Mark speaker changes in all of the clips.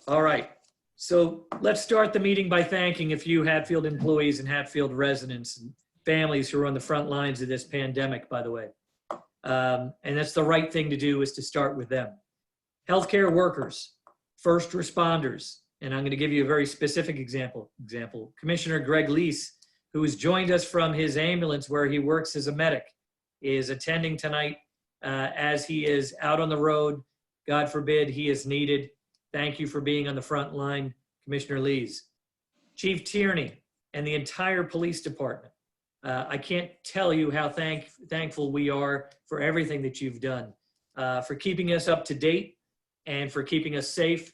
Speaker 1: All right. So let's start the meeting by thanking a few Hatfield employees and Hatfield residents and families who are on the front lines of this pandemic, by the way. And that's the right thing to do, is to start with them. Healthcare workers, first responders, and I'm going to give you a very specific example. Commissioner Greg Lease, who has joined us from his ambulance where he works as a medic, is attending tonight as he is out on the road. God forbid he is needed. Thank you for being on the front line, Commissioner Lees. Chief Tierney and the entire police department. I can't tell you how thankful we are for everything that you've done, for keeping us up to date and for keeping us safe.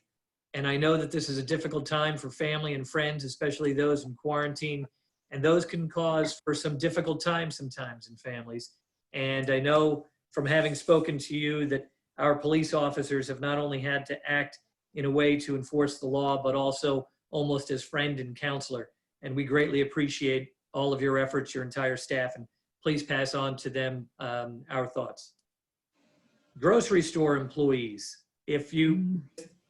Speaker 1: And I know that this is a difficult time for family and friends, especially those in quarantine, and those can cause for some difficult times sometimes in families. And I know from having spoken to you that our police officers have not only had to act in a way to enforce the law, but also almost as friend and counselor. And we greatly appreciate all of your efforts, your entire staff, and please pass on to them our thoughts. Grocery store employees, if you've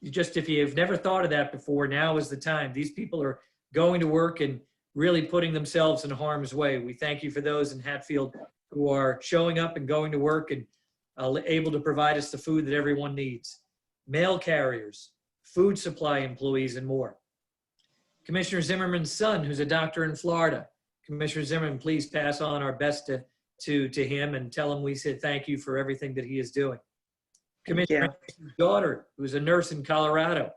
Speaker 1: never thought of that before, now is the time. These people are going to work and really putting themselves in harm's way. We thank you for those in Hatfield who are showing up and going to work and able to provide us the food that everyone needs. Mail carriers, food supply employees, and more. Commissioner Zimmerman's son, who's a doctor in Florida. Commissioner Zimmerman, please pass on our best to him and tell him we said thank you for everything that he is doing. Commissioner's daughter, who's a nurse in Colorado,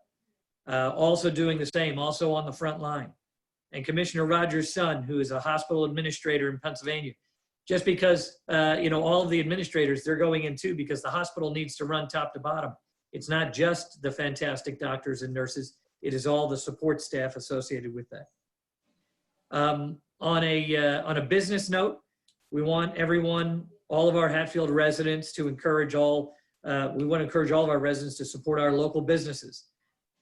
Speaker 1: also doing the same, also on the front line. And Commissioner Rogers' son, who is a hospital administrator in Pennsylvania. Just because, all of the administrators, they're going in too because the hospital needs to run top to bottom. It's not just the fantastic doctors and nurses, it is all the support staff associated with that. On a business note, we want everyone, all of our Hatfield residents to encourage we want to encourage all of our residents to support our local businesses.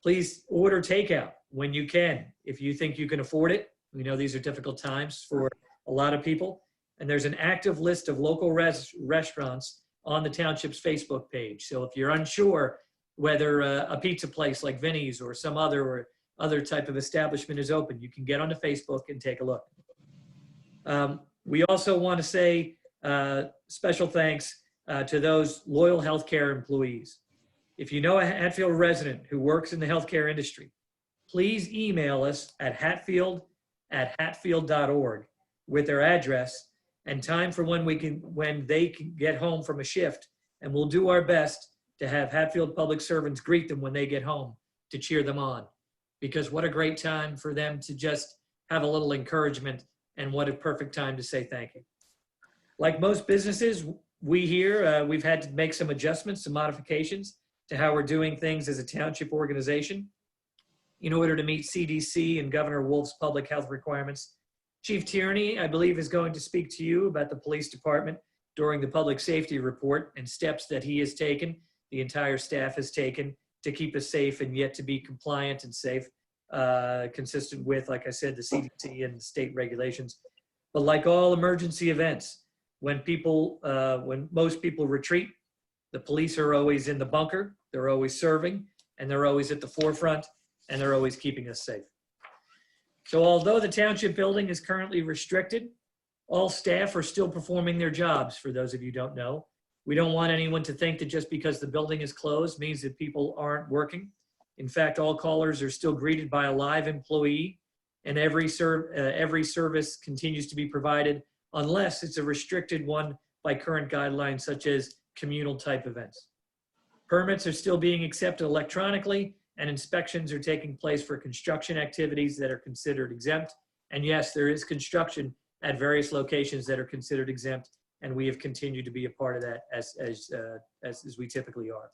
Speaker 1: Please order takeout when you can, if you think you can afford it. We know these are difficult times for a lot of people. And there's an active list of local restaurants on the Township's Facebook page. So if you're unsure whether a pizza place like Vinny's or some other type of establishment is open, you can get onto Facebook and take a look. We also want to say special thanks to those loyal healthcare employees. If you know a Hatfield resident who works in the healthcare industry, please email us at hatfield@hatfield.org with their address and time for when they can get home from a shift, and we'll do our best to have Hatfield public servants greet them when they get home to cheer them on, because what a great time for them to just have a little encouragement, and what a perfect time to say thank you. Like most businesses, we've had to make some adjustments, some modifications to how we're doing things as a township organization in order to meet CDC and Governor Wolf's public health requirements. Chief Tierney, I believe, is going to speak to you about the police department during the public safety report and steps that he has taken, the entire staff has taken to keep us safe and yet to be compliant and safe, consistent with, like I said, the CDC and the state regulations. But like all emergency events, when most people retreat, the police are always in the bunker, they're always serving, and they're always at the forefront, and they're always keeping us safe. So although the township building is currently restricted, all staff are still performing their jobs, for those of you who don't know. We don't want anyone to think that just because the building is closed means that people aren't working. In fact, all callers are still greeted by a live employee, and every service continues to be provided unless it's a restricted one by current guidelines such as communal type events. Permits are still being accepted electronically, and inspections are taking place for construction activities that are considered exempt. And yes, there is construction at various locations that are considered exempt, and we have continued to be a part of that as we typically are.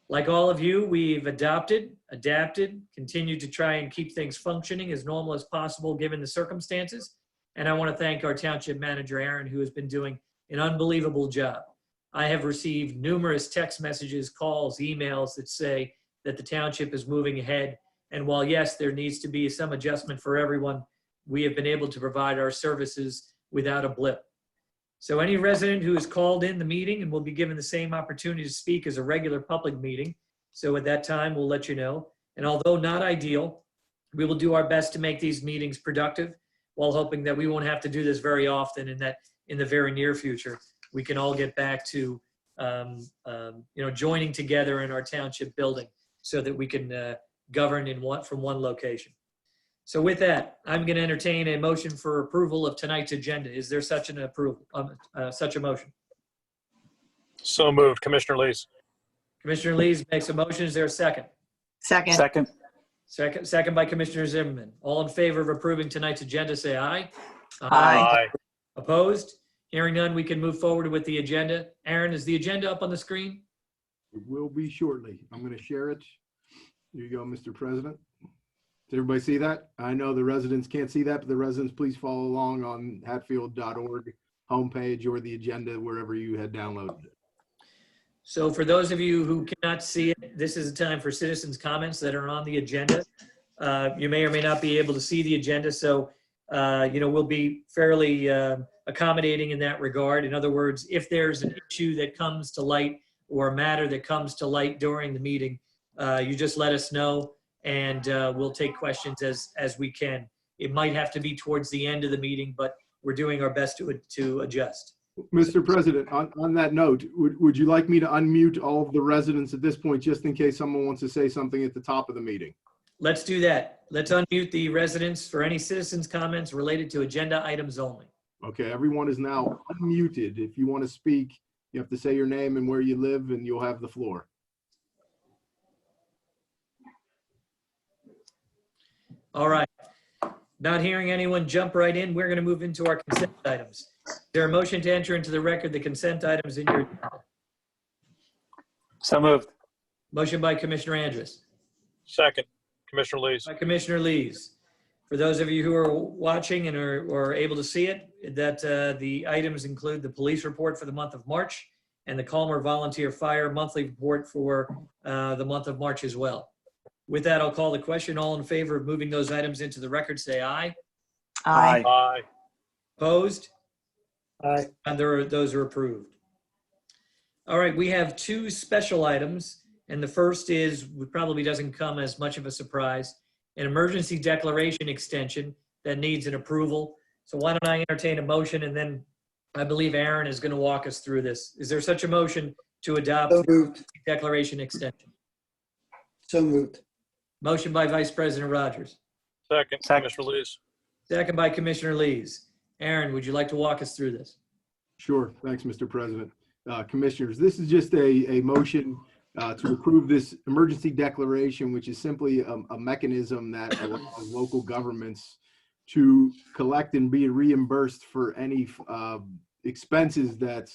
Speaker 1: Like all of you, we've adapted, continued to try and keep things functioning as normal as possible given the circumstances. And I want to thank our township manager, Aaron, who has been doing an unbelievable job. I have received numerous text messages, calls, emails that say that the township is moving ahead. And while yes, there needs to be some adjustment for everyone, we have been able to provide our services without a blip. So any resident who has called in the meeting and will be given the same opportunity to speak as a regular public meeting. So at that time, we'll let you know. And although not ideal, we will do our best to make these meetings productive while hoping that we won't have to do this very often and that in the very near future, we can all get back to joining together in our township building so that we can govern from one location. So with that, I'm going to entertain a motion for approval of tonight's agenda. Is there such an approval, such a motion?
Speaker 2: So moved, Commissioner Lees.
Speaker 1: Commissioner Lees makes a motion. Is there a second?
Speaker 3: Second.
Speaker 1: Second by Commissioner Zimmerman. All in favor of approving tonight's agenda, say aye.
Speaker 3: Aye.
Speaker 1: Opposed? Hearing none, we can move forward with the agenda. Aaron, is the agenda up on the screen?
Speaker 4: It will be shortly. I'm going to share it. Here you go, Mr. President. Does everybody see that? I know the residents can't see that, but the residents, please follow along on hatfield.org homepage or the agenda wherever you had downloaded it.
Speaker 1: So for those of you who cannot see it, this is a time for citizens' comments that are on the agenda. You may or may not be able to see the agenda, so we'll be fairly accommodating in that regard. In other words, if there's an issue that comes to light or a matter that comes to light during the meeting, you just let us know and we'll take questions as we can. It might have to be towards the end of the meeting, but we're doing our best to adjust.
Speaker 4: Mr. President, on that note, would you like me to unmute all of the residents at this point, just in case someone wants to say something at the top of the meeting?
Speaker 1: Let's do that. Let's unmute the residents for any citizens' comments related to agenda items only.
Speaker 4: Okay, everyone is now unmuted. If you want to speak, you have to say your name and where you live, and you'll have the floor.
Speaker 1: All right. Not hearing anyone, jump right in. We're going to move into our consent items. Is there a motion to enter into the record the consent items in your agenda?
Speaker 3: So moved.
Speaker 1: Motion by Commissioner Andrus.
Speaker 2: Second, Commissioner Lees.
Speaker 1: By Commissioner Lees. For those of you who are watching and are able to see it, that the items include the police report for the month of March and the Calmer Volunteer Fire monthly report for the month of March as well. With that, I'll call the question. All in favor of moving those items into the record, say aye.
Speaker 3: Aye.
Speaker 2: Aye.
Speaker 1: Opposed?
Speaker 3: Aye.
Speaker 1: And those are approved. All right, we have two special items. And the first is, probably doesn't come as much of a surprise, an emergency declaration extension that needs an approval. So why don't I entertain a motion, and then I believe Aaron is going to walk us through this. Is there such a motion to adopt the declaration extension?
Speaker 3: So moved.
Speaker 1: Motion by Vice President Rogers.
Speaker 2: Second, Commissioner Lees.
Speaker 1: Second by Commissioner Lees. Aaron, would you like to walk us through this?
Speaker 4: Sure. Thanks, Mr. President. Commissioners, this is just a motion to approve this emergency declaration, which is simply a mechanism that allows local governments to collect and be reimbursed for any expenses that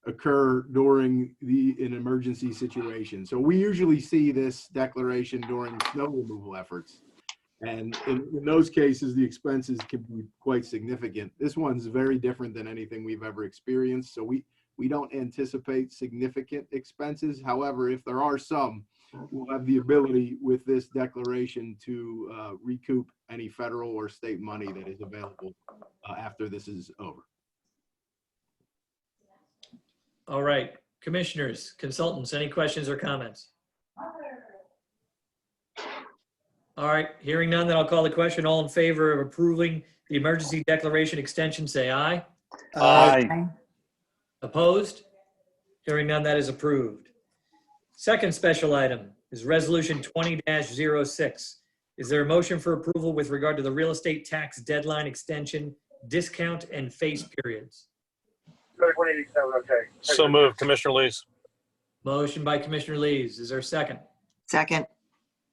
Speaker 4: occur during an emergency situation. So we usually see this declaration during snow removal efforts. And in those cases, the expenses can be quite significant. This one's very different than anything we've ever experienced. So we don't anticipate significant expenses. However, if there are some, we'll have the ability with this declaration to recoup any federal or state money that is available after this is over.
Speaker 1: All right, commissioners, consultants, any questions or comments? All right, hearing none, then I'll call the question. All in favor of approving the emergency declaration extension, say aye.
Speaker 3: Aye.
Speaker 1: Opposed? Hearing none, that is approved. Second special item is Resolution 20-06. Is there a motion for approval with regard to the real estate tax deadline extension, discount, and face periods?
Speaker 2: So moved, Commissioner Lees.
Speaker 1: Motion by Commissioner Lees. Is there a second?
Speaker 3: Second.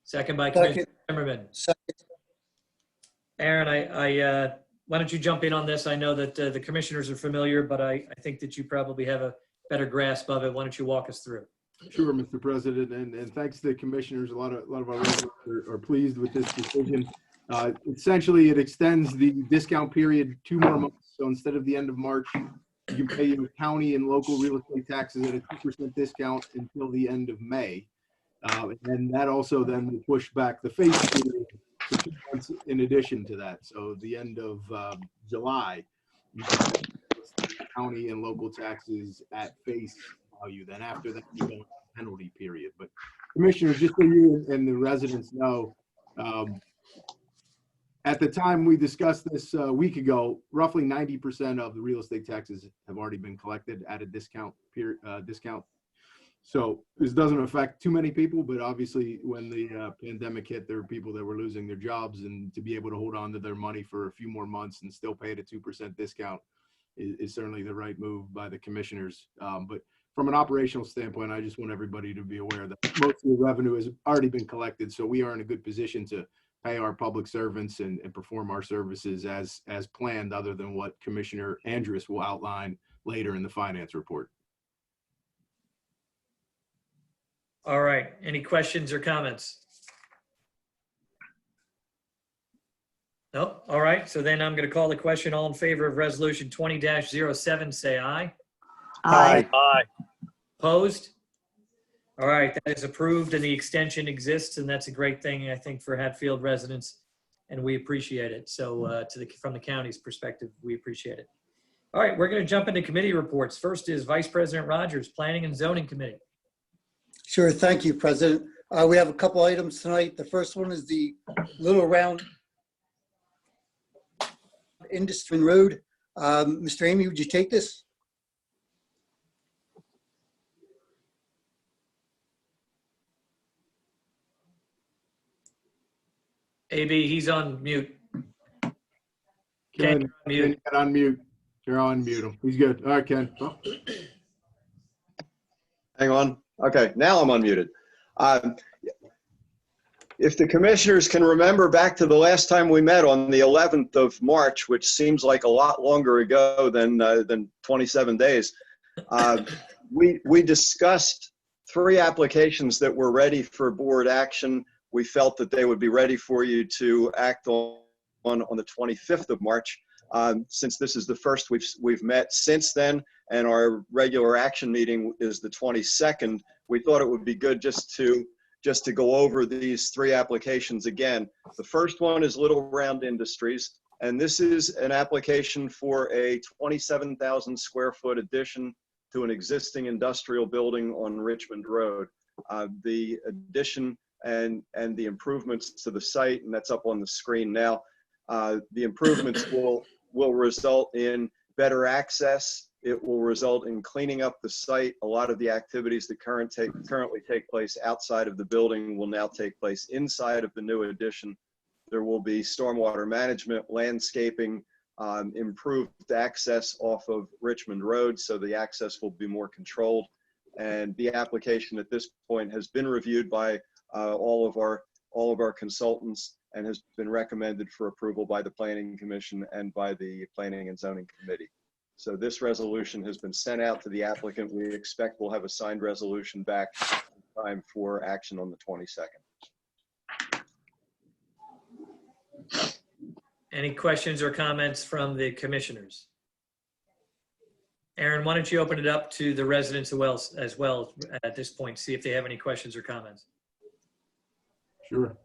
Speaker 1: Second by Commissioner Zimmerman. Aaron, why don't you jump in on this? I know that the commissioners are familiar, but I think that you probably have a better grasp of it. Why don't you walk us through?
Speaker 4: Sure, Mr. President, and thanks to the commissioners. A lot of our residents are pleased with this decision. Essentially, it extends the discount period 2 more months. So instead of the end of March, you can pay your county and local real estate taxes at a 2% discount until the end of May. And that also then will push back the face period to 2 months in addition to that. So the end of July, you can pay county and local taxes at face value. Then after that, you go into penalty period. But Commissioners, just so you and the residents know, at the time we discussed this a week ago, roughly 90% of the real estate taxes have already been collected at a discount. So this doesn't affect too many people, but obviously when the pandemic hit, there were people that were losing their jobs, and to be able to hold on to their money for a few more months and still pay at a 2% discount is certainly the right move by the commissioners. But from an operational standpoint, I just want everybody to be aware that most of the revenue has already been collected. So we are in a good position to pay our public servants and perform our services as planned, other than what Commissioner Andrus will outline later in the finance report.
Speaker 1: All right. Any questions or comments? No? All right. So then I'm going to call the question. All in favor of resolution 20-07, say aye.
Speaker 3: Aye.
Speaker 2: Aye.
Speaker 1: Opposed? All right, that is approved, and the extension exists, and that's a great thing, I think, for Hatfield residents, and we appreciate it. So from the county's perspective, we appreciate it. All right, we're going to jump into committee reports. First is Vice President Rogers, Planning and Zoning Committee.
Speaker 3: Sure. Thank you, President. We have a couple items tonight. The first one is the Little Round Industry Road. Mr. Amy, would you take this?
Speaker 1: AB, he's on mute.
Speaker 4: Ken,
Speaker 1: Mute.
Speaker 4: get on mute. You're on mute him. He's good. All right, Ken. Oh.
Speaker 5: Hang on. Okay, now I'm unmuted. If the commissioners can remember back to the last time we met on the 11th of March, which seems like a lot longer ago than 27 days, we discussed 3 applications that were ready for board action. We felt that they would be ready for you to act on the 25th of March. Since this is the first we've met since then, and our regular action meeting is the 22nd, we thought it would be good just to go over these 3 applications again. The first one is Little Round Industries, and this is an application for a 27,000 square foot addition to an existing industrial building on Richmond Road. The addition and the improvements to the site, and that's up on the screen now. The improvements will result in better access. It will result in cleaning up the site. A lot of the activities that currently take place outside of the building will now take place inside of the new addition. There will be stormwater management, landscaping, improved access off of Richmond Road, so the access will be more controlled. And the application at this point has been reviewed by all of our consultants and has been recommended for approval by the Planning Commission and by the Planning and Zoning Committee. So this resolution has been sent out to the applicant. We expect we'll have a signed resolution back in time for action on the 22nd.
Speaker 1: Any questions or comments from the commissioners? Aaron, why don't you open it up to the residents as well at this point, see if they have any questions or comments.
Speaker 4: Sure.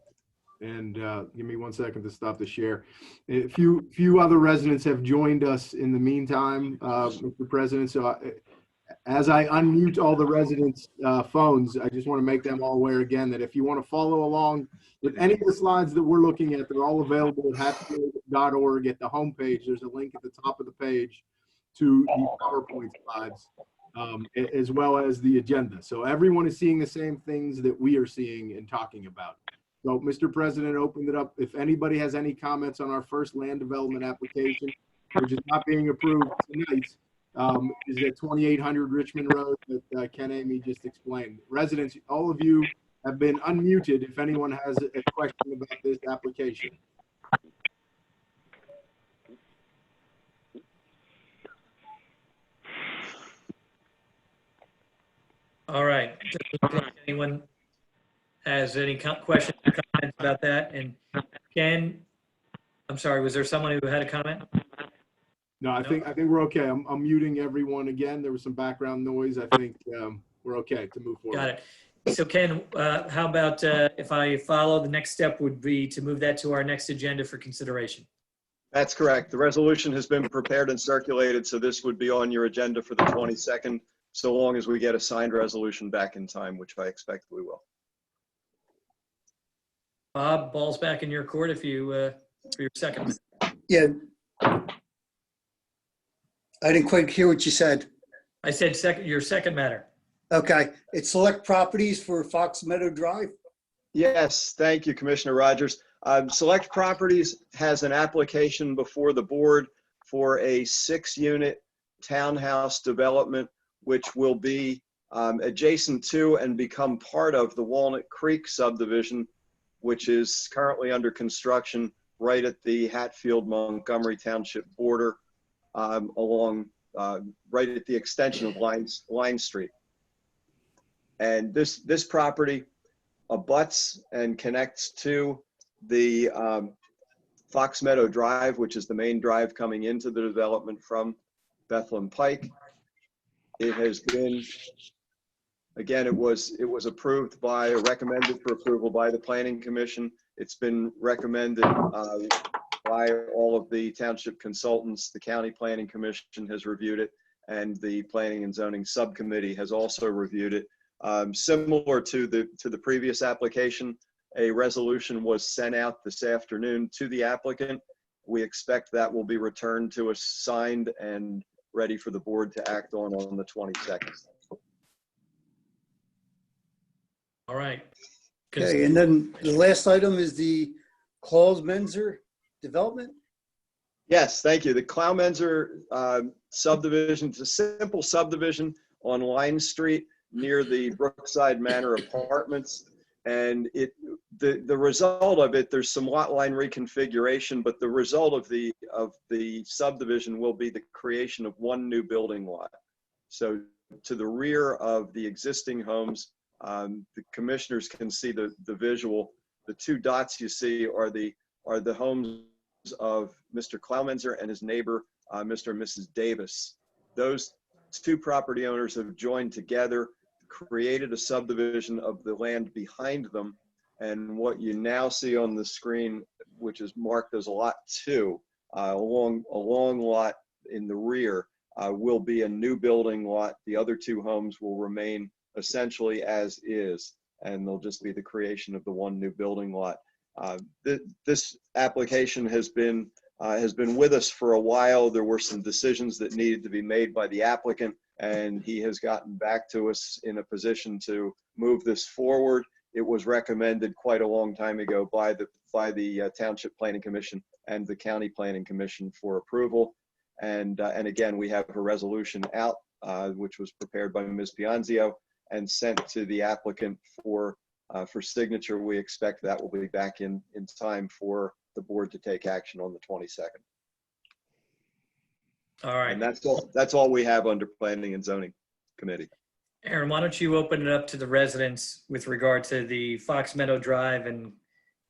Speaker 4: And give me 1 second to stop the share. A few other residents have joined us in the meantime, Mr. President. So as I unmute all the residents' phones, I just want to make them all aware again that if you want to follow along with any of the slides that we're looking at, they're all available at hatfield.org at the homepage. There's a link at the top of the page to the PowerPoint slides, as well as the agenda. So everyone is seeing the same things that we are seeing and talking about. So, Mr. President, opened it up. If anybody has any comments on our first land development application, which is not being approved tonight, is at 2800 Richmond Road that Ken Amy just explained. Residents, all of you have been unmuted if anyone has a question about this application.
Speaker 1: All right. Anyone has any questions or comments about that? And Ken, I'm sorry, was there someone who had a comment?
Speaker 4: No, I think we're okay. I'm muting everyone again. There was some background noise. I think we're okay to move forward.
Speaker 1: Got it. So Ken, how about if I follow, the next step would be to move that to our next agenda for consideration.
Speaker 5: That's correct. The resolution has been prepared and circulated, so this would be on your agenda for the 22nd, so long as we get a signed resolution back in time, which I expect we will.
Speaker 1: Bob, ball's back in your court if you, for your second.
Speaker 3: Yeah. I didn't quite hear what you said.
Speaker 1: I said your second matter.
Speaker 3: Okay, it's select properties for Fox Meadow Drive.
Speaker 5: Yes, thank you, Commissioner Rogers. Select Properties has an application before the board for a 6-unit townhouse development, which will be adjacent to and become part of the Walnut Creek subdivision, which is currently under construction right at the Hatfield Montgomery Township border, along right at the extension of Line Street. And this property abuts and connects to the Fox Meadow Drive, which is the main drive coming into the development from Bethlehem Pike. It has been, again, it was recommended for approval by the Planning Commission. It's been recommended by all of the township consultants. The County Planning Commission has reviewed it, and the Planning and Zoning Subcommittee has also reviewed it. Similar to the previous application, a resolution was sent out this afternoon to the applicant. We expect that will be returned to us signed and ready for the board to act on the 22nd.
Speaker 1: All right.
Speaker 3: Okay, and then the last item is the Klaus-Menzer development.
Speaker 5: Yes, thank you. The Klaumenzer subdivision, it's a simple subdivision on Line Street near the Brookside Manor Apartments. And the result of it, there's some lot line reconfiguration, but the result of the subdivision will be the creation of one new building lot. So to the rear of the existing homes, the commissioners can see the visual. The two dots you see are the homes of Mr. Klaumenzer and his neighbor, Mr. and Mrs. Davis. Those two property owners have joined together, created a subdivision of the land behind them, and what you now see on the screen, which is marked as Lot 2, a long lot in the rear, will be a new building lot. The other two homes will remain essentially as is, and they'll just be the creation of the one new building lot. This application has been with us for a while. There were some decisions that needed to be made by the applicant, and he has gotten back to us in a position to move this forward. It was recommended quite a long time ago by the Township Planning Commission and the County Planning Commission for approval. And again, we have a resolution out, which was prepared by Ms. Pianzio and sent to the applicant for signature. We expect that will be back in time for the board to take action on the 22nd.
Speaker 1: All right.
Speaker 5: And that's all we have under Planning and Zoning Committee.
Speaker 1: Aaron, why don't you open it up to the residents with regard to the Fox Meadow Drive and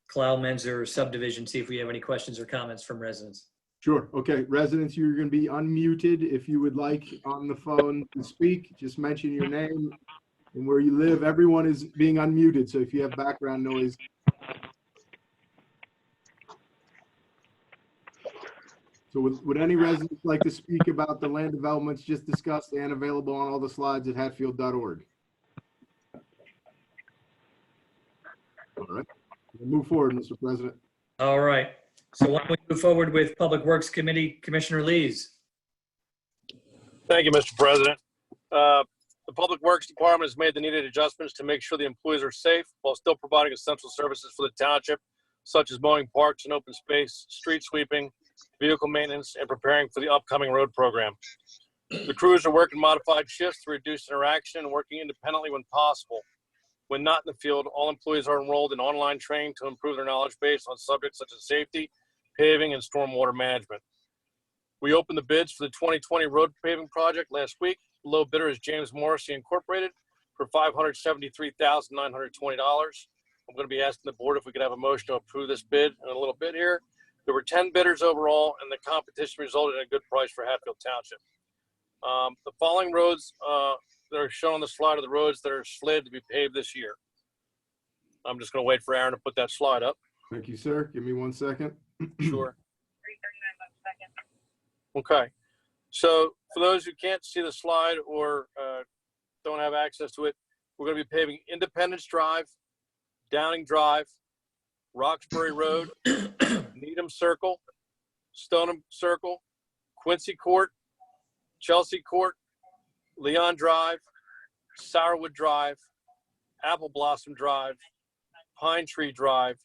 Speaker 1: Klaumenzer subdivision, see if we have any questions or comments from residents.
Speaker 4: Sure. Okay, residents, you're going to be unmuted. If you would like on the phone to speak, just mention your name and where you live. Everyone is being unmuted, so if you have background noise. So would any residents like to speak about the land developments just discussed and available on all the slides at hatfield.org? All right, we'll move forward, Mr. President.
Speaker 1: All right. So why don't we move forward with Public Works Committee, Commissioner Lees.
Speaker 2: Thank you, Mr. President. The Public Works Department has made the needed adjustments to make sure the employees are safe while still providing essential services for the township, such as mowing parks and open space, street sweeping, vehicle maintenance, and preparing for the upcoming road program. The crews are working modified shifts to reduce interaction and working independently when possible. When not in the field, all employees are enrolled in online training to improve their knowledge base on subjects such as safety, paving, and stormwater management. We opened the bids for the 2020 road paving project last week. The low bidder is James Morrissey Incorporated for $573,920. I'm going to be asking the board if we could have a motion to approve this bid in a little bit here. There were 10 bidders overall, and the competition resulted in a good price for Hatfield Township. The following roads that are shown on the slide are the roads that are slated to be paved this year. I'm just going to wait for Aaron to put that slide up.
Speaker 4: Thank you, sir. Give me 1 second.
Speaker 2: Sure. Okay. So for those who can't see the slide or don't have access to it, we're going to be paving Independence Drive, Downing Drive, Roxbury Road, Needham Circle, Stoneham Circle, Quincy Court, Chelsea Court, Leon Drive, Sourwood Drive, Apple Blossom Drive, Pine Tree Drive,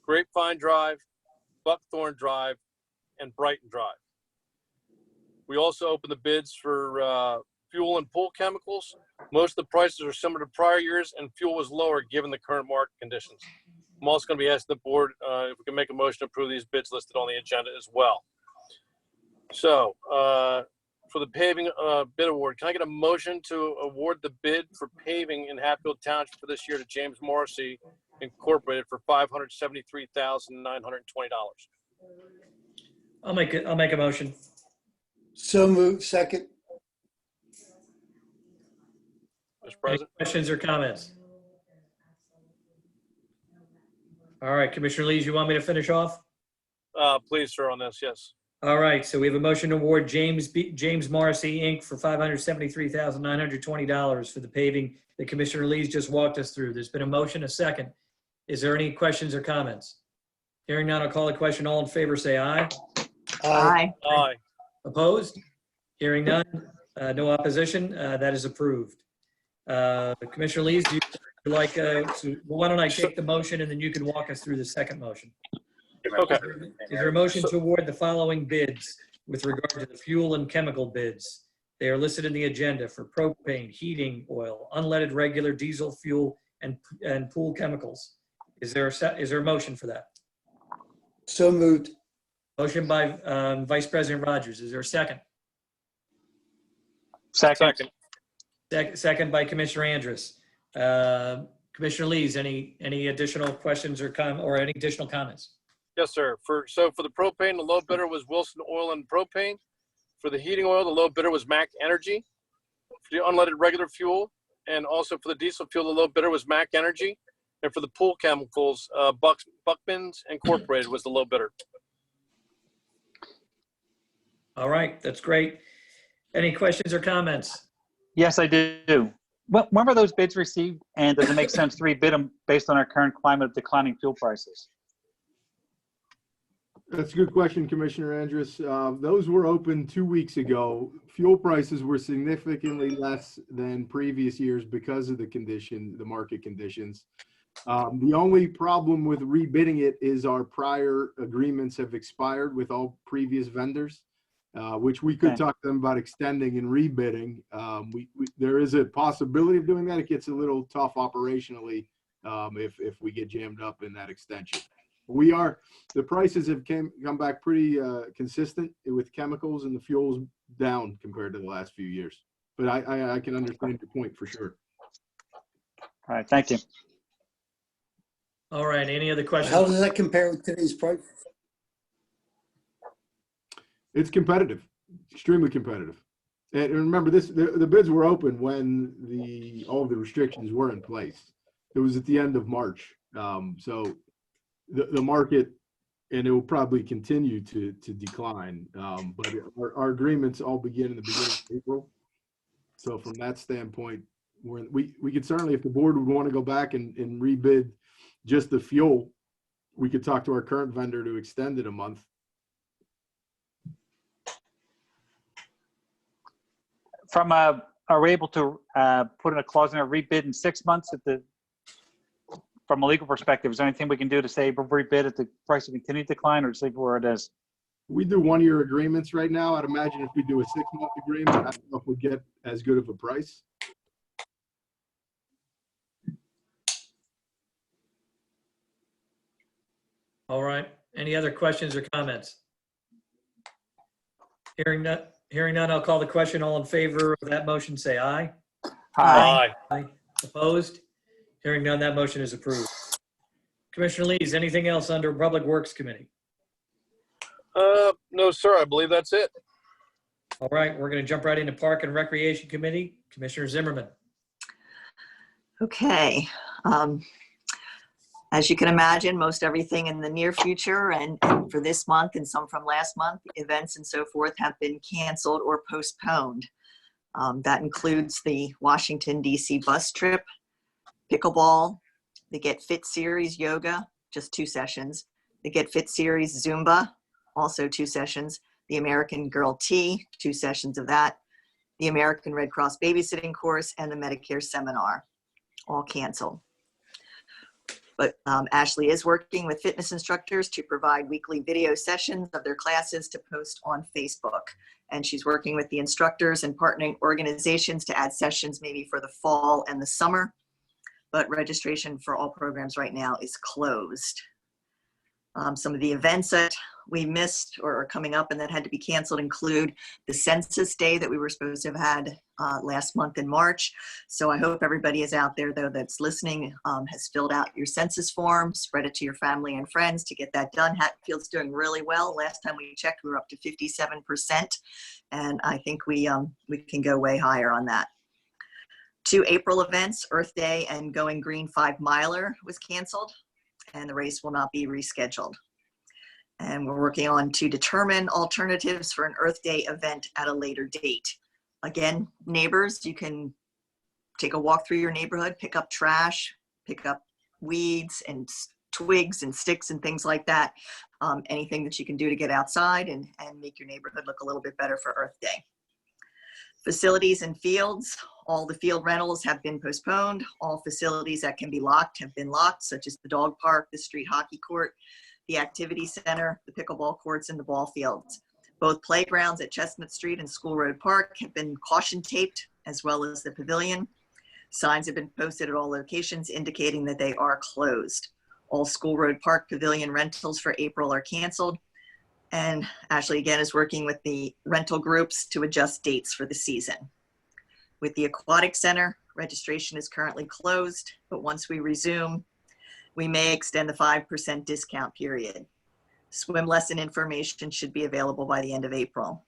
Speaker 2: Grapevine Drive, Buckthorn Drive, and Brighton Drive. We also opened the bids for fuel and pool chemicals. Most of the prices are similar to prior years, and fuel was lower given the current market conditions. I'm also going to be asking the board if we can make a motion to approve these bids listed on the agenda as well. So for the paving bid award, can I get a motion to award the bid for paving in Hatfield Township for this year to James Morrissey Incorporated for $573,920?
Speaker 1: I'll make a motion.
Speaker 3: So moved. Second.
Speaker 2: Mr.
Speaker 1: Any
Speaker 2: President?
Speaker 1: questions or comments? All right, Commissioner Lees, you want me to finish off?
Speaker 2: Please, sir, on this, yes.
Speaker 1: All right, so we have a motion to award James Morrissey, Inc. for $573,920 for the paving that Commissioner Lees just walked us through. There's been a motion, a second. Is there any questions or comments? Hearing none, I'll call the question. All in favor, say aye.
Speaker 3: Aye.
Speaker 2: Aye.
Speaker 1: Opposed? Hearing none, no opposition, that is approved. Commissioner Lees, do you like, so why don't I take the motion and then you can walk us through the second motion?
Speaker 2: Okay.
Speaker 1: Is there a motion to award the following bids with regard to the fuel and chemical bids? They are listed in the agenda for propane, heating oil, unleaded regular diesel fuel, and pool chemicals. Is there a motion for that?
Speaker 3: So moved.
Speaker 1: Motion by Vice President Rogers. Is there a second?
Speaker 2: Second.
Speaker 1: Second by Commissioner Andrus. Commissioner Lees, any additional questions or any additional comments?
Speaker 2: Yes, sir. For the propane, the low bidder was Wilson Oil and Propane. For the heating oil, the low bidder was Mac Energy. For the unleaded regular fuel, and also for the diesel fuel, the low bidder was Mac Energy. And for the pool chemicals, Buckman's Incorporated was the low bidder.
Speaker 1: All right, that's great. Any questions or comments?
Speaker 6: Yes, I do. When were those bids received, and does it make sense to rebid them based on our current climate of declining fuel prices?
Speaker 4: That's a good question, Commissioner Andrus. Those were opened 2 weeks ago. Fuel prices were significantly less than previous years because of the market conditions. The only problem with rebidding it is our prior agreements have expired with all previous vendors, which we could talk to them about extending and rebidding. There is a possibility of doing that. It gets a little tough operationally if we get jammed up in that extension. The prices have come back pretty consistent with chemicals, and the fuel's down compared to the last few years. But I can understand your point for sure.
Speaker 6: All right, thank you.
Speaker 1: All right, any other questions?
Speaker 3: How does that compare with today's price?
Speaker 4: It's competitive, extremely competitive. And remember, the bids were open when all of the restrictions were in place. It was at the end of March. So the market, and it will probably continue to decline. But our agreements all begin in the beginning of April. So from that standpoint, we could certainly, if the board would want to go back and rebid just the fuel, we could talk to our current vendor to extend it a month.
Speaker 6: Are we able to put in a clause in a rebid in 6 months from a legal perspective? Is there anything we can do to say rebid if the price will continue to decline, or just leave it where it is?
Speaker 4: We do 1-year agreements right now. I'd imagine if we do a 6-month agreement, I don't know if we'd get as good of a price.
Speaker 1: All right, any other questions or comments? Hearing none, I'll call the question. All in favor of that motion, say aye.
Speaker 2: Aye.
Speaker 1: Aye. Opposed? Hearing none, that motion is approved. Commissioner Lees, anything else under Public Works Committee?
Speaker 2: No, sir. I believe that's it.
Speaker 1: All right, we're going to jump right into Park and Recreation Committee. Commissioner Zimmerman.
Speaker 7: Okay. As you can imagine, most everything in the near future and for this month and some from last month, events and so forth have been canceled or postponed. That includes the Washington, D.C. bus trip, pickleball, the Get Fit series, yoga, just 2 sessions. The Get Fit series, Zumba, also 2 sessions. The American Girl Tea, 2 sessions of that. The American Red Cross babysitting course and the Medicare seminar, all canceled. But Ashley is working with fitness instructors to provide weekly video sessions of their classes to post on Facebook. And she's working with the instructors and partnering organizations to add sessions maybe for the fall and the summer. But registration for all programs right now is closed. Some of the events that we missed or are coming up and that had to be canceled include the census day that we were supposed to have had last month in March. So I hope everybody is out there, though, that's listening, has filled out your census form, spread it to your family and friends to get that done. Hatfield's doing really well. Last time we checked, we were up to 57%, and I think we can go way higher on that. 2 April events, Earth Day and Going Green 5 Miler was canceled, and the race will not be rescheduled. And we're working on to determine alternatives for an Earth Day event at a later date. Again, neighbors, you can take a walk through your neighborhood, pick up trash, pick up weeds and twigs and sticks and things like that. Anything that you can do to get outside and make your neighborhood look a little bit better for Earth Day. Facilities and fields, all the field rentals have been postponed. All facilities that can be locked have been locked, such as the dog park, the street hockey court, the activity center, the pickleball courts, and the ball fields. Both playgrounds at Chestnut Street and School Road Park have been caution taped, as well as the pavilion. Signs have been posted at all locations indicating that they are closed. All School Road Park pavilion rentals for April are canceled. And Ashley, again, is working with the rental groups to adjust dates for the season. With the Aquatic Center, registration is currently closed, but once we resume, we may extend the 5% discount period. Swim lesson information should be available by the end of April.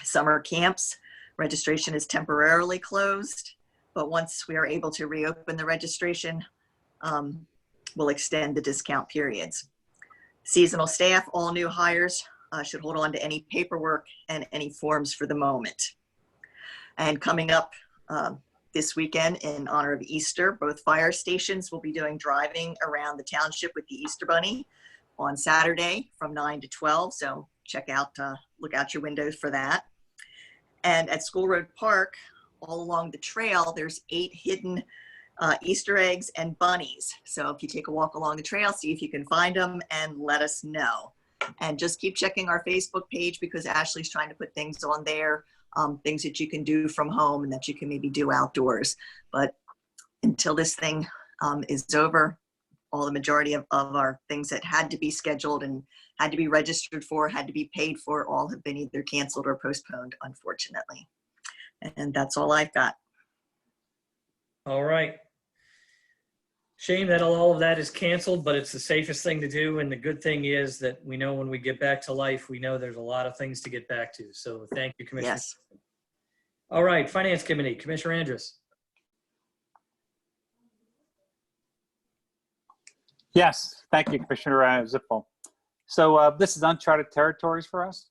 Speaker 7: Summer camps, registration is temporarily closed, but once we are able to reopen the registration, we'll extend the discount periods. Seasonal staff, all new hires should hold on to any paperwork and any forms for the moment. And coming up this weekend in honor of Easter, both fire stations will be doing driving around the township with the Easter Bunny on Saturday from 9 to 12. So check out, look out your windows for that. And at School Road Park, all along the trail, there's 8 hidden Easter eggs and bunnies. So if you take a walk along the trail, see if you can find them and let us know. And just keep checking our Facebook page because Ashley's trying to put things on there, things that you can do from home and that you can maybe do outdoors. But until this thing is over, all the majority of our things that had to be scheduled and had to be registered for, had to be paid for, all have been either canceled or postponed, unfortunately. And that's all I've got.
Speaker 1: All right. Shame that all of that is canceled, but it's the safest thing to do. And the good thing is that we know when we get back to life, we know there's a lot of things to get back to. So thank you, Commissioner.
Speaker 7: Yes.
Speaker 1: All right, Finance Committee, Commissioner Andrus.
Speaker 6: Yes, thank you, Commissioner Zippel. So this is uncharted territories for us.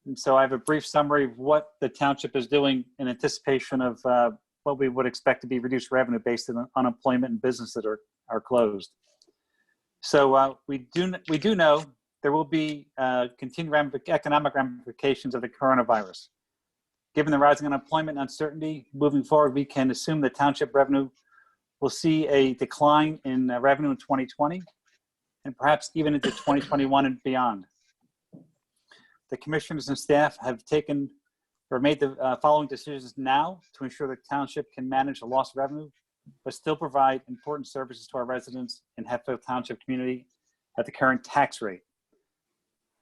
Speaker 6: And so I have a brief summary of what the township is doing in anticipation of what we would expect to be reduced revenue based on unemployment and businesses that are closed. So we do know there will be continued economic ramifications of the coronavirus. Given the rising unemployment and uncertainty moving forward, we can assume the township revenue will see a decline in revenue in 2020 and perhaps even into 2021 and beyond. The commissioners and staff have taken or made the following decisions now to ensure the township can manage the lost revenue, but still provide important services to our residents in Hatfield Township community at the current tax rate.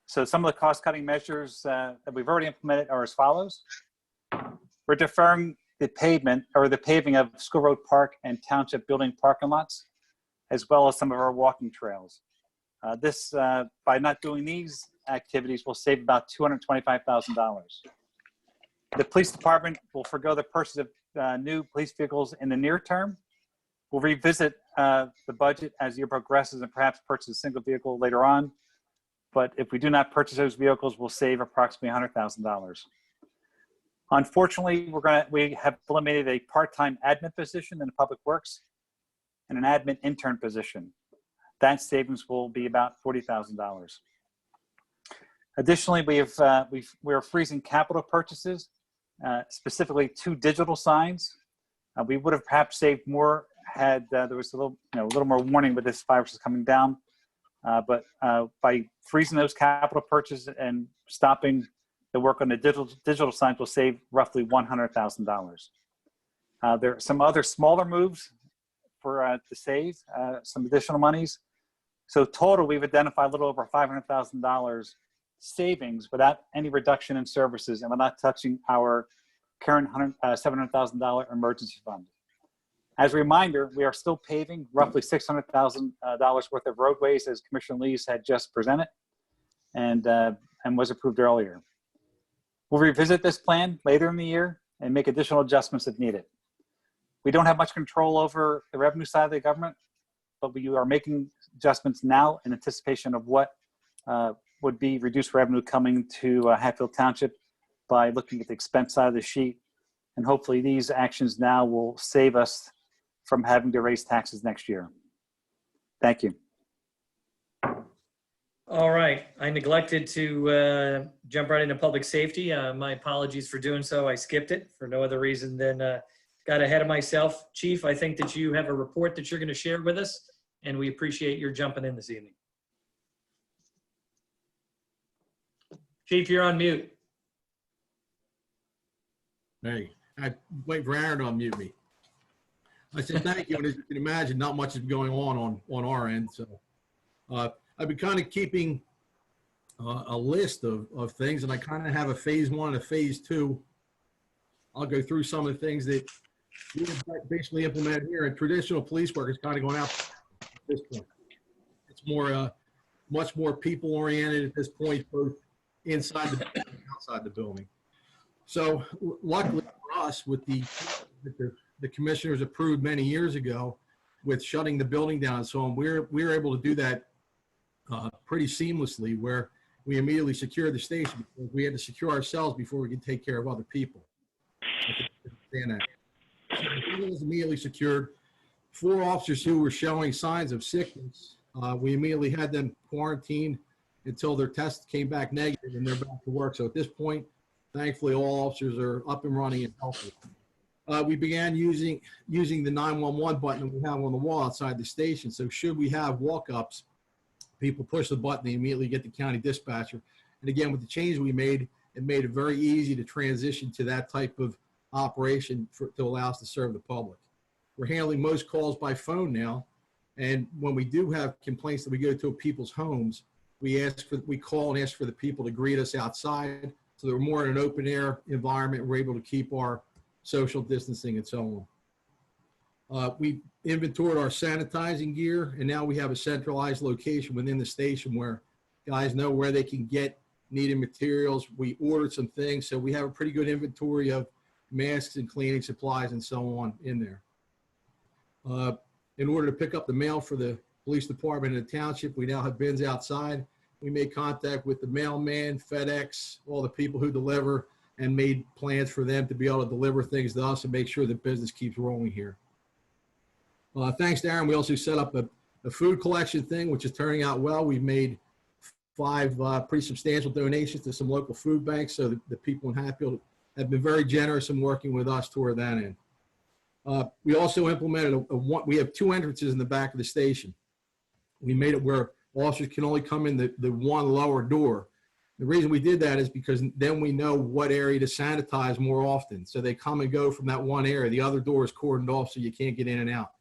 Speaker 6: So some of the cost-cutting measures that we've already implemented are as follows. We're deferring the paving of School Road Park and Township building parking lots, as well as some of our walking trails. By not doing these activities, will save about $225,000. The police department will forgo the purchase of new police vehicles in the near term. We'll revisit the budget as the year progresses and perhaps purchase a single vehicle later on. But if we do not purchase those vehicles, we'll save approximately $100,000. Unfortunately, we have eliminated a part-time admin position in Public Works and an admin intern position. That savings will be about $40,000. Additionally, we're freezing capital purchases, specifically 2 digital signs. We would have perhaps saved more had there was a little more warning with this virus is coming down. But by freezing those capital purchases and stopping the work on the digital signs will save roughly $100,000. There are some other smaller moves to save some additional monies. So total, we've identified a little over $500,000 savings without any reduction in services and without touching our current $700,000 emergency fund. As a reminder, we are still paving roughly $600,000 worth of roadways, as Commissioner Lees had just presented and was approved earlier. We'll revisit this plan later in the year and make additional adjustments if needed. We don't have much control over the revenue side of the government, but we are making adjustments now in anticipation of what would be reduced revenue coming to Hatfield Township by looking at the expense side of the sheet. And hopefully these actions now will save us from having to raise taxes next year. Thank you.
Speaker 1: All right, I neglected to jump right into public safety. My apologies for doing so. I skipped it for no other reason than got ahead of myself. Chief, I think that you have a report that you're going to share with us, and we appreciate your jumping in this evening. Chief, you're on mute.
Speaker 8: Hey, I wait for Aaron to unmute me. I said thank you, and as you can imagine, not much is going on our end. So I've been kind of keeping a list of things, and I kind of have a phase 1 and a phase 2. I'll go through some of the things that we have basically implemented here, and traditional police work is kind of going out at this point. It's more, much more people oriented at this point, both inside the building and outside the building. So luckily for us, with the commissioners approved many years ago with shutting the building down and so on, we were able to do that pretty seamlessly, where we immediately secured the station because we had to secure ourselves before we could take care of other people. So it was immediately secured. 4 officers who were showing signs of sickness, we immediately had them quarantined until their test came back negative and they're back to work. So at this point, thankfully, all officers are up and running and healthy. We began using the 911 button that we have on the wall outside the station. So should we have walk-ups, people push the button, they immediately get the county dispatcher. And again, with the change we made, it made it very easy to transition to that type of operation to allow us to serve the public. We're handling most calls by phone now. And when we do have complaints that we go to people's homes, we call and ask for the people to greet us outside. So they're more in an open air environment. We're able to keep our social distancing and so on. We inventoried our sanitizing gear, and now we have a centralized location within the station where guys know where they can get needed materials. We ordered some things, so we have a pretty good inventory of masks and cleaning supplies and so on in there. In order to pick up the mail for the police department and the township, we now have bins outside. We made contact with the mailman, FedEx, all the people who deliver, and made plans for them to be able to deliver things to us and make sure the business keeps rolling here. Thanks to Aaron, we also set up a food collection thing, which is turning out well. We've made 5 pretty substantial donations to some local food banks, so the people in Hatfield have been very generous in working with us toward that end. We also implemented we have 2 entrances in the back of the station. We made it where officers can only come in the one lower door. The reason we did that is because then we know what area to sanitize more often. So they come and go from that one area. The other door is cordoned off so you can't get in and out.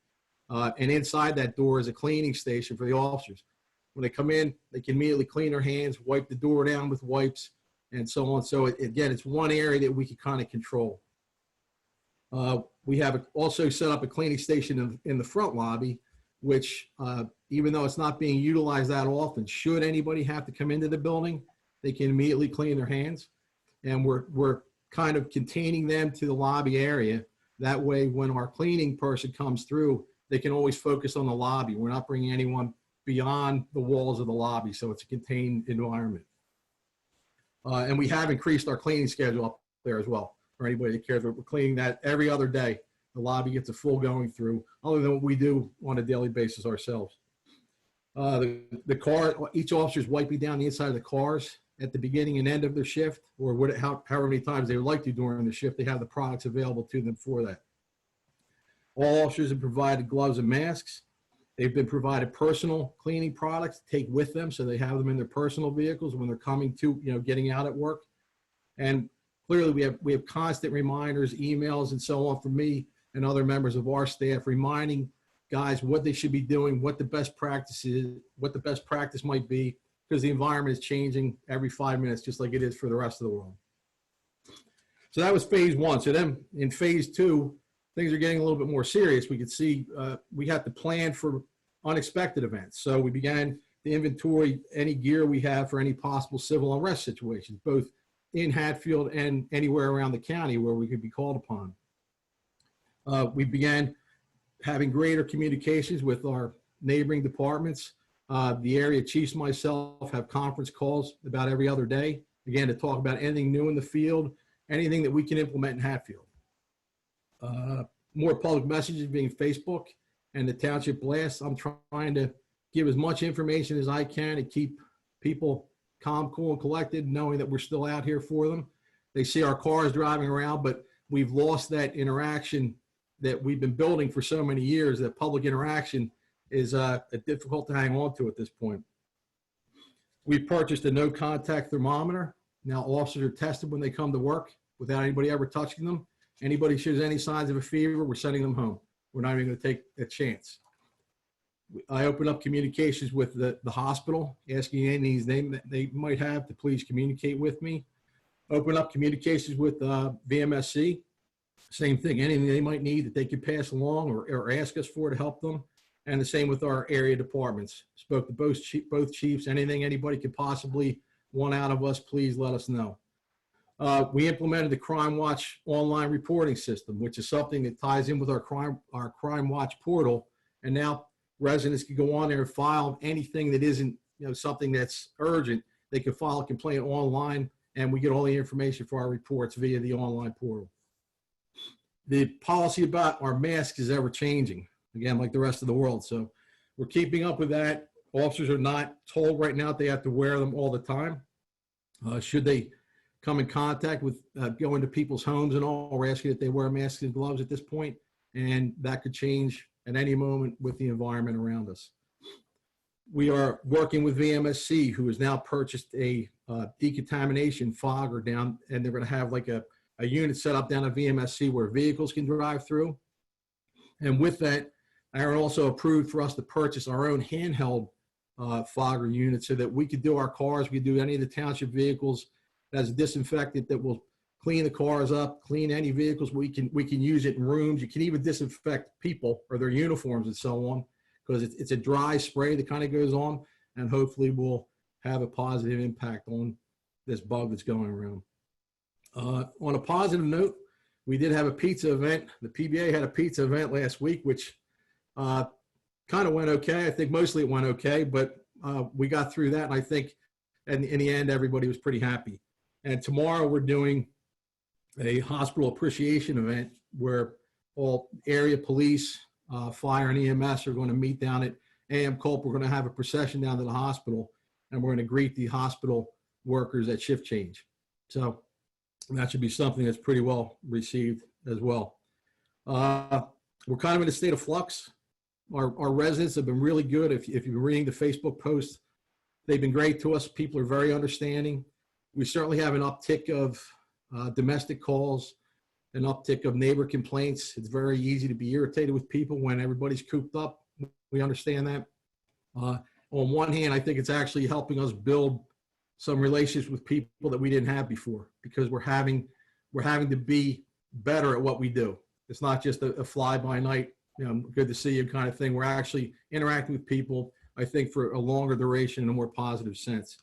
Speaker 8: And inside that door is a cleaning station for the officers. When they come in, they can immediately clean their hands, wipe the door down with wipes, and so on. So again, it's one area that we can kind of control. We have also set up a cleaning station in the front lobby, which even though it's not being utilized that often, should anybody have to come into the building, they can immediately clean their hands. And we're kind of containing them to the lobby area. That way, when our cleaning person comes through, they can always focus on the lobby. We're not bringing anyone beyond the walls of the lobby, so it's a contained environment. And we have increased our cleaning schedule up there as well. For anybody that cares, we're cleaning that every other day. The lobby gets a full going through, other than what we do on a daily basis ourselves. The car, each officer is wiping down the inside of the cars at the beginning and end of their shift, or however many times they would like to during the shift. They have the products available to them for that. All officers have provided gloves and masks. They've been provided personal cleaning products to take with them, so they have them in their personal vehicles when they're coming to, getting out at work. And clearly, we have constant reminders, emails, and so on from me and other members of our staff reminding guys what they should be doing, what the best practice is, what the best practice might be, because the environment is changing every 5 minutes, just like it is for the rest of the world. So that was phase one. So then in phase two, things are getting a little bit more serious. We could see we have to plan for unexpected events. So we began to inventory any gear we have for any possible civil unrest situations, both in Hatfield and anywhere around the county where we could be called upon. We began having greater communications with our neighboring departments. The area chiefs and myself have conference calls about every other day, again, to talk about anything new in the field, anything that we can implement in Hatfield. More public messages being Facebook and the Township Blast. I'm trying to give as much information as I can to keep people calm, cool, and collected, knowing that we're still out here for them. They see our cars driving around, but we've lost that interaction that we've been building for so many years. That public interaction is difficult to hang on to at this point. We've purchased a no-contact thermometer. Now officers are tested when they come to work without anybody ever touching them. Anybody shows any signs of a fever, we're sending them home. We're not even going to take a chance. I open up communications with the hospital, asking any names they might have to please communicate with me. Open up communications with VMSC. Same thing, anything they might need that they could pass along or ask us for to help them. And the same with our area departments. Spoke to both chiefs, anything anybody could possibly want out of us, please let us know. We implemented the Crime Watch online reporting system, which is something that ties in with our Crime Watch portal. And now residents can go on there and file anything that isn't, something that's urgent. They can file a complaint online, and we get all the information for our reports via the online portal. The policy about our masks is ever changing, again, like the rest of the world. So we're keeping up with that. Officers are not told right now that they have to wear them all the time. Should they come in contact with go into people's homes and all, we're asking that they wear masks and gloves at this point, and that could change at any moment with the environment around us. We are working with VMSC, who has now purchased a decontamination fogger down, and they're going to have like a unit set up down at VMSC where vehicles can drive through. And with that, Aaron also approved for us to purchase our own handheld fogger unit so that we could do our cars, we could do any of the township vehicles as a disinfectant that will clean the cars up, clean any vehicles. We can use it in rooms. You can even disinfect people or their uniforms and so on, because it's a dry spray that kind of goes on, and hopefully will have a positive impact on this bug that's going around. On a positive note, we did have a pizza event. The PBA had a pizza event last week, which kind of went okay. I think mostly it went okay, but we got through that, and I think in the end, everybody was pretty happy. And tomorrow we're doing a hospital appreciation event where all area police, fire, and EMS are going to meet down at AM Culp. We're going to have a procession down to the hospital, and we're going to greet the hospital workers at shift change. So that should be something that's pretty well received as well. We're kind of in a state of flux. Our residents have been really good. If you've been reading the Facebook posts, they've been great to us. People are very understanding. We certainly have an uptick of domestic calls, an uptick of neighbor complaints. It's very easy to be irritated with people when everybody's cooped up. We understand that. On one hand, I think it's actually helping us build some relationships with people that we didn't have before, because we're having to be better at what we do. It's not just a fly-by-night, good to see you kind of thing. We're actually interacting with people, I think, for a longer duration in a more positive sense.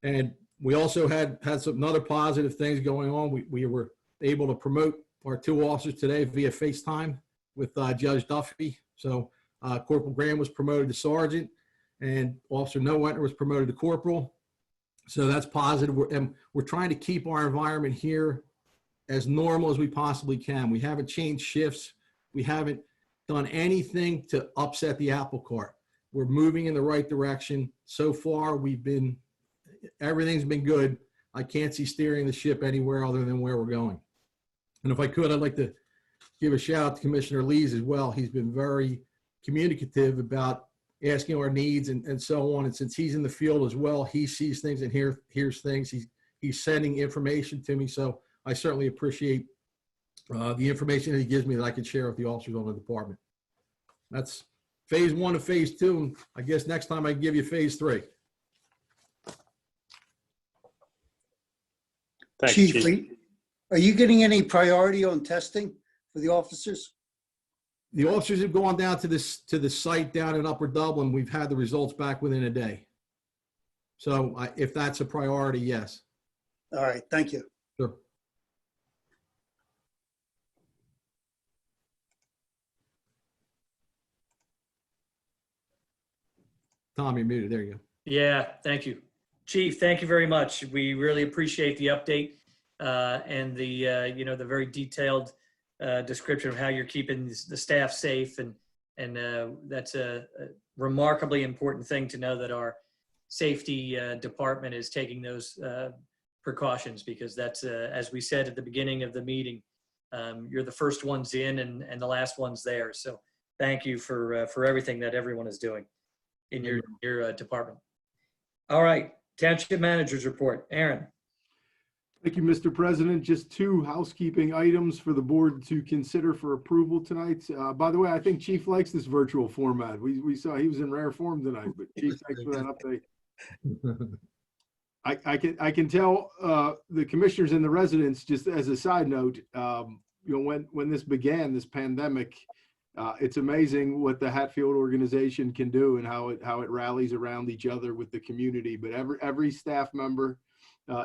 Speaker 8: And we also had some other positive things going on. We were able to promote our 2 officers today via FaceTime with Judge Duffy. So Corporal Graham was promoted to sergeant, and Officer Nowentner was promoted to corporal. So that's positive. We're trying to keep our environment here as normal as we possibly can. We haven't changed shifts. We haven't done anything to upset the apple cart. We're moving in the right direction. So far, everything's been good. I can't see steering the ship anywhere other than where we're going. And if I could, I'd like to give a shout out to Commissioner Lees as well. He's been very communicative about asking our needs and so on. And since he's in the field as well, he sees things and hears things. He's sending information to me. So I certainly appreciate the information that he gives me that I can share with the officers on the department. That's phase 1 of phase 2. And I guess next time I can give you phase 3.
Speaker 2: Thank you,
Speaker 3: Chief, are you getting any priority on testing for the officers?
Speaker 8: The officers have gone down to the site down in Upper Dublin. We've had the results back within a day. So if that's a priority, yes.
Speaker 3: All right, thank you.
Speaker 8: Sure. Tom, you're muted. There you go.
Speaker 1: Yeah, thank you. Chief, thank you very much. We really appreciate the update and the very detailed description of how you're keeping the staff safe. And that's a remarkably important thing to know, that our safety department is taking those precautions, because that's, as we said at the beginning of the meeting, you're the first ones in and the last ones there. So thank you for everything that everyone is doing in your department. All right, Township Manager's Report. Aaron.
Speaker 4: Thank you, Mr. President. Just 2 housekeeping items for the board to consider for approval tonight. By the way, I think Chief likes this virtual format. We saw he was in rare form tonight, but Chief, thanks for that update. I can tell the commissioners and the residents, just as a side note, when this began, this pandemic, it's amazing what the Hatfield organization can do and how it rallies around each other with the community. But every staff member,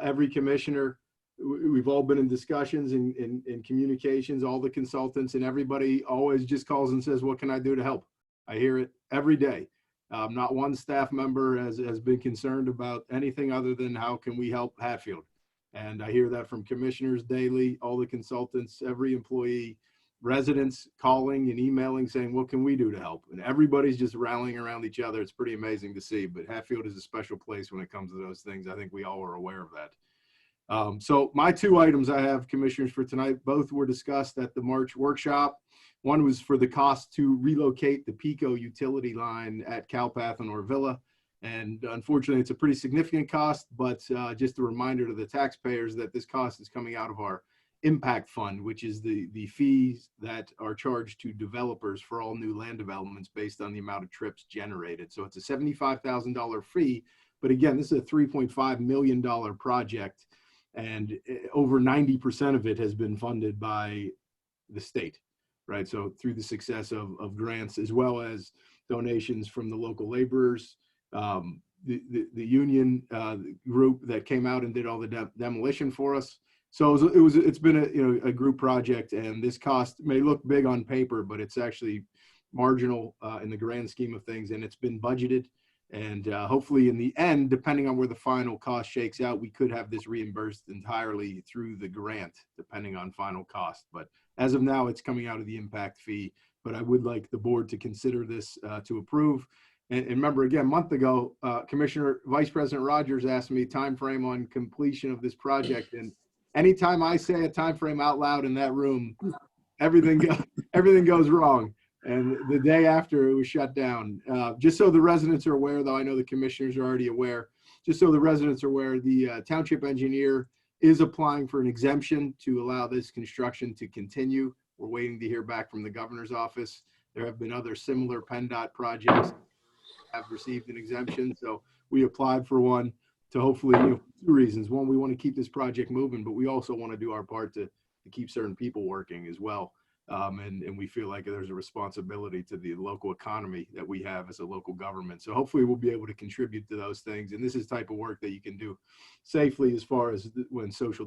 Speaker 4: every commissioner, we've all been in discussions and communications, all the consultants, and everybody always just calls and says, what can I do to help? I hear it every day. Not one staff member has been concerned about anything other than how can we help Hatfield. And I hear that from commissioners daily, all the consultants, every employee, residents calling and emailing saying, what can we do to help? And everybody's just rallying around each other. It's pretty amazing to see, but Hatfield is a special place when it comes to those things. I think we all are aware of that. So my 2 items I have, commissioners, for tonight, both were discussed at the March workshop. One was for the cost to relocate the PICO utility line at Calpath and Orvilla. And unfortunately, it's a pretty significant cost, but just a reminder to the taxpayers that this cost is coming out of our impact fund, which is the fees that are charged to developers for all new land developments based on the amount of trips generated. So it's a $75,000 fee, but again, this is a $3.5 million project, and over 90% of it has been funded by the state, right? So through the success of grants, as well as donations from the local laborers, the union group that came out and did all the demolition for us. So it's been a group project, and this cost may look big on paper, but it's actually marginal in the grand scheme of things, and it's been budgeted. And hopefully in the end, depending on where the final cost shakes out, we could have this reimbursed entirely through the grant, depending on final cost. But as of now, it's coming out of the impact fee. But I would like the board to consider this to approve. And remember, again, a month ago, Vice President Rogers asked me time frame on completion of this project. And anytime I say a time frame out loud in that room, everything goes wrong. And the day after, it was shut down. Just so the residents are aware, though I know the commissioners are already aware, just so the residents are aware, the township engineer is applying for an exemption to allow this construction to continue. We're waiting to hear back from the governor's office. There have been other similar PennDOT projects that have received an exemption. So we applied for one to hopefully, 2 reasons. One, we want to keep this project moving, but we also want to do our part to keep certain people working as well. And we feel like there's a responsibility to the local economy that we have as a local government. So hopefully we'll be able to contribute to those things. And this is type of work that you can do safely as far as when social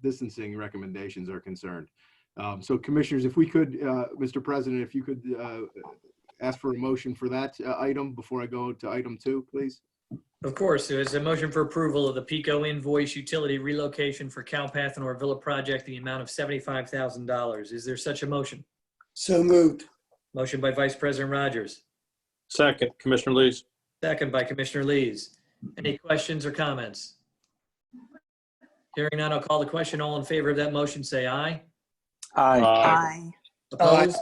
Speaker 4: distancing recommendations are concerned. So commissioners, if we could, Mr. President, if you could ask for a motion for that item before I go to item 2, please.
Speaker 1: Of course, there's a motion for approval of the PICO invoice utility relocation for Calpath and Orvilla project, the amount of $75,000. Is there such a motion?
Speaker 3: So moved.
Speaker 1: Motion by Vice President Rogers.
Speaker 2: Second, Commissioner Lees.
Speaker 1: Second by Commissioner Lees. Any questions or comments? Hearing none, I'll call the question. All in favor of that motion, say aye.
Speaker 6: Aye.
Speaker 7: Aye.
Speaker 1: Opposed?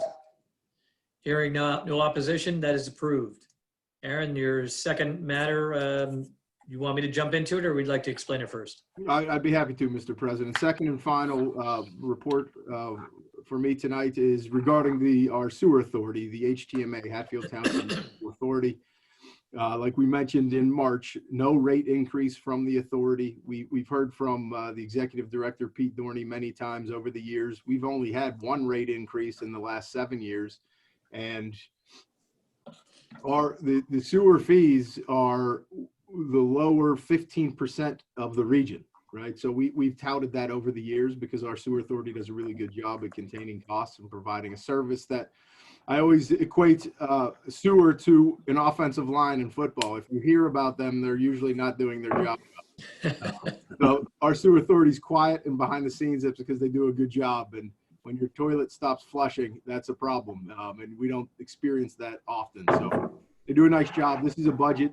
Speaker 1: Hearing no opposition, that is approved. Aaron, your second matter, you want me to jump into it, or we'd like to explain it first?
Speaker 4: I'd be happy to, Mr. President. Second and final report for me tonight is regarding our sewer authority, the HTMA, Hatfield Township Authority. Like we mentioned in March, no rate increase from the authority. We've heard from the executive director, Pete Dorney, many times over the years. We've only had one rate increase in the last 7 years. And the sewer fees are the lower 15% of the region, right? So we've touted that over the years because our sewer authority does a really good job at containing costs and providing a service that I always equate sewer to an offensive line in football. If you hear about them, they're usually not doing their job. So our sewer authority is quiet and behind the scenes. That's because they do a good job. And when your toilet stops flushing, that's a problem. And we don't experience that often. So they do a nice job. This is a budget.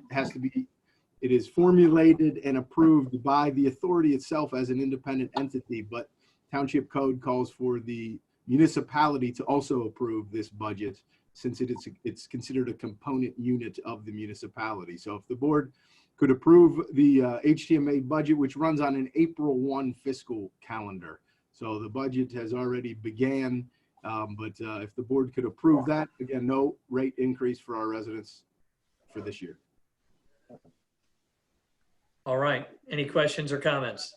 Speaker 4: It is formulated and approved by the authority itself as an independent entity, but Township Code calls for the municipality to also approve this budget since it's considered a component unit of the municipality. So if the board could approve the HTMA budget, which runs on an April 1 fiscal calendar. So the budget has already began, but if the board could approve that, again, no rate increase for our residents for this year.
Speaker 1: All right. Any questions or comments?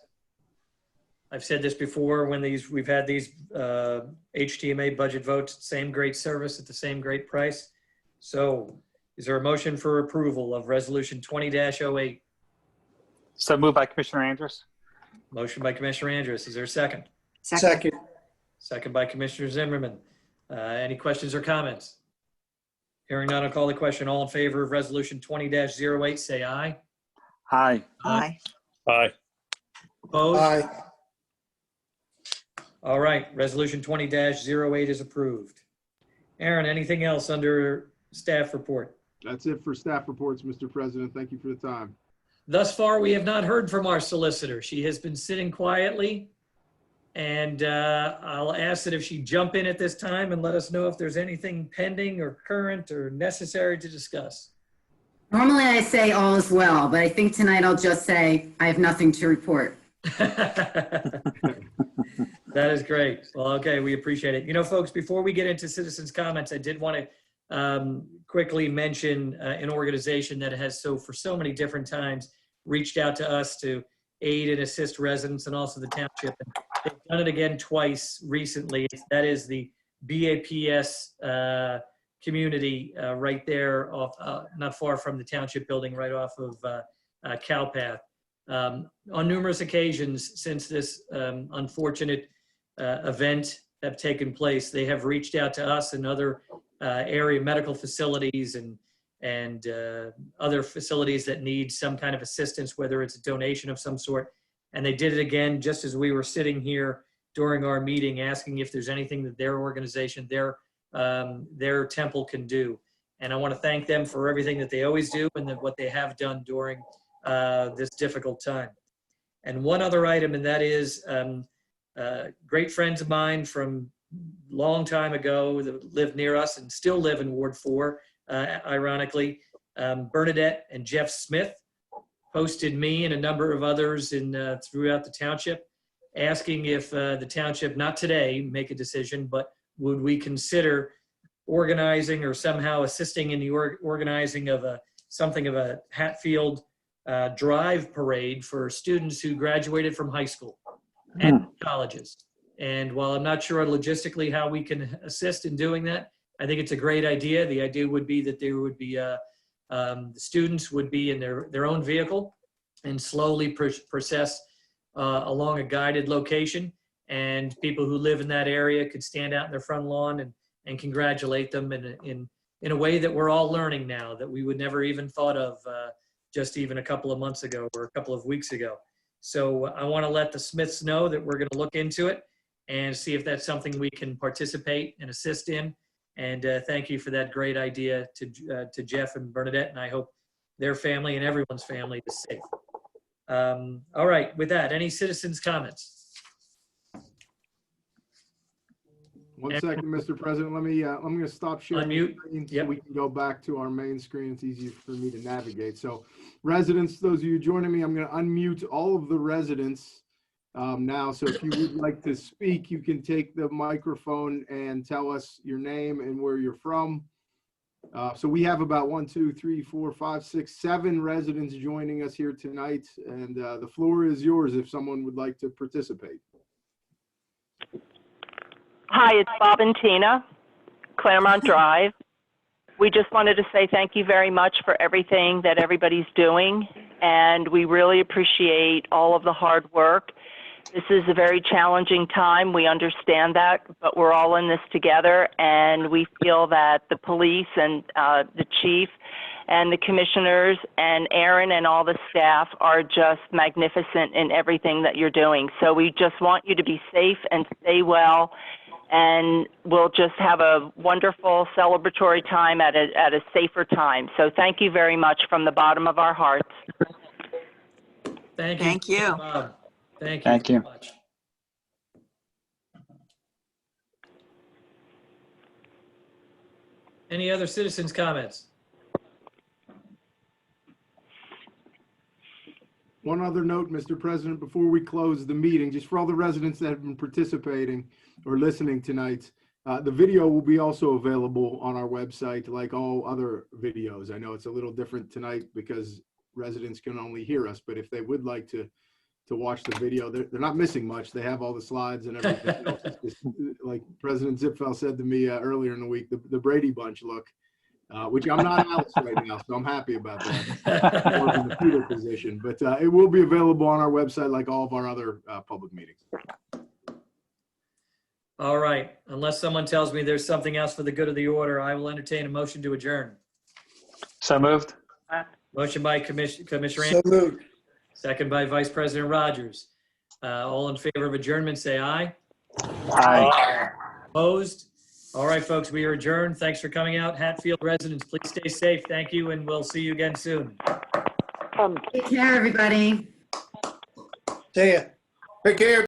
Speaker 1: I've said this before when we've had these HTMA budget votes, same great service at the same great price. So is there a motion for approval of resolution 20-08?
Speaker 6: So moved by Commissioner Andrus.
Speaker 1: Motion by Commissioner Andrus. Is there a second?
Speaker 3: Second.
Speaker 1: Second by Commissioner Zimmerman. Any questions or comments? Hearing none, I'll call the question. All in favor of resolution 20-08, say aye.
Speaker 6: Aye.
Speaker 7: Aye.
Speaker 2: Aye.
Speaker 1: Opposed?
Speaker 3: Aye.
Speaker 1: All right, resolution 20-08 is approved. Aaron, anything else under staff report?
Speaker 4: That's it for staff reports, Mr. President. Thank you for the time.
Speaker 1: Thus far, we have not heard from our solicitor. She has been sitting quietly, and I'll ask that if she jump in at this time and let us know if there's anything pending or current or necessary to discuss.
Speaker 9: Normally I say all is well, but I think tonight I'll just say I have nothing to report.
Speaker 1: That is great. Well, okay, we appreciate it. You know, folks, before we get into citizens' comments, I did want to quickly mention an organization that has for so many different times reached out to us to aid and assist residents and also the township. And they've done it again twice recently. That is the BAPS community right there off, not far from the township building, right off of Cowpath. On numerous occasions since this unfortunate event have taken place, they have reached out to us and other area medical facilities and other facilities that need some kind of assistance, whether it's a donation of some sort. And they did it again just as we were sitting here during our meeting, asking if there's anything that their organization, their temple can do. And I want to thank them for everything that they always do and what they have done during this difficult time. And one other item, and that is great friends of mine from long time ago that lived near us and still live in Ward 4, ironically, Bernadette and Jeff Smith posted me and a number of others throughout the township asking if the township, not today, make a decision, but would we consider organizing or somehow assisting in the organizing of something of a Hatfield drive parade for students who graduated from high school and colleges. And while I'm not sure logistically how we can assist in doing that, I think it's a great idea. The idea would be that there would be the students would be in their own vehicle and slowly process along a guided location, and people who live in that area could stand out in their front lawn and congratulate them in a way that we're all learning now that we would never even thought of just even a couple of months ago or a couple of weeks ago. So I want to let the Smiths know that we're going to look into it and see if that's something we can participate and assist in. And thank you for that great idea to Jeff and Bernadette, and I hope their family and everyone's family is safe. All right, with that, any citizens' comments?
Speaker 4: One second, Mr. President. I'm going to stop sharing the
Speaker 1: Unmute.
Speaker 4: screen so
Speaker 1: Yep.
Speaker 4: we can go back to our main screen. It's easier for me to navigate. So residents, those of you joining me, I'm going to unmute all of the residents now. So if you would like to speak, you can take the microphone and tell us your name and where you're from. So we have about 1, 2, 3, 4, 5, 6, 7 residents joining us here tonight. And the floor is yours if someone would like to participate.
Speaker 10: Hi, it's Bob and Tina, Claremont Drive. We just wanted to say thank you very much for everything that everybody's doing, and we really appreciate all of the hard work. This is a very challenging time. We understand that, but we're all in this together, and we feel that the police and the chief and the commissioners and Aaron and all the staff are just magnificent in everything that you're doing. So we just want you to be safe and stay well, and we'll just have a wonderful celebratory time at a safer time. So thank you very much from the bottom of our hearts.
Speaker 1: Thank you.
Speaker 7: Thank you.
Speaker 1: Bob. Thank you.
Speaker 6: Thank you.
Speaker 1: very much. Any other citizens' comments?
Speaker 4: One other note, Mr. President, before we close the meeting, just for all the residents that have been participating or listening tonight, the video will be also available on our website like all other videos. I know it's a little different tonight because residents can only hear us, but if they would like to watch the video, they're not missing much. They have all the slides and everything else. It's just, like President Zipfel said to me earlier in the week, the Brady Bunch look. Which I'm not Alice right now, so I'm happy about that. More in the Peter position, but it will be available on our website like all of our other public meetings.
Speaker 1: All right, unless someone tells me there's something else for the good of the order, I will entertain a motion to adjourn.
Speaker 6: So moved.
Speaker 1: Motion by Commissioner
Speaker 3: So moved.
Speaker 1: second by Vice President Rogers. All in favor of adjournment, say aye.
Speaker 6: Aye.
Speaker 1: Opposed? All right, folks, we are adjourned. Thanks for coming out. Hatfield residents, please stay safe. Thank you, and we'll see you again soon.
Speaker 9: Take care, everybody.
Speaker 3: See ya.
Speaker 8: Take care.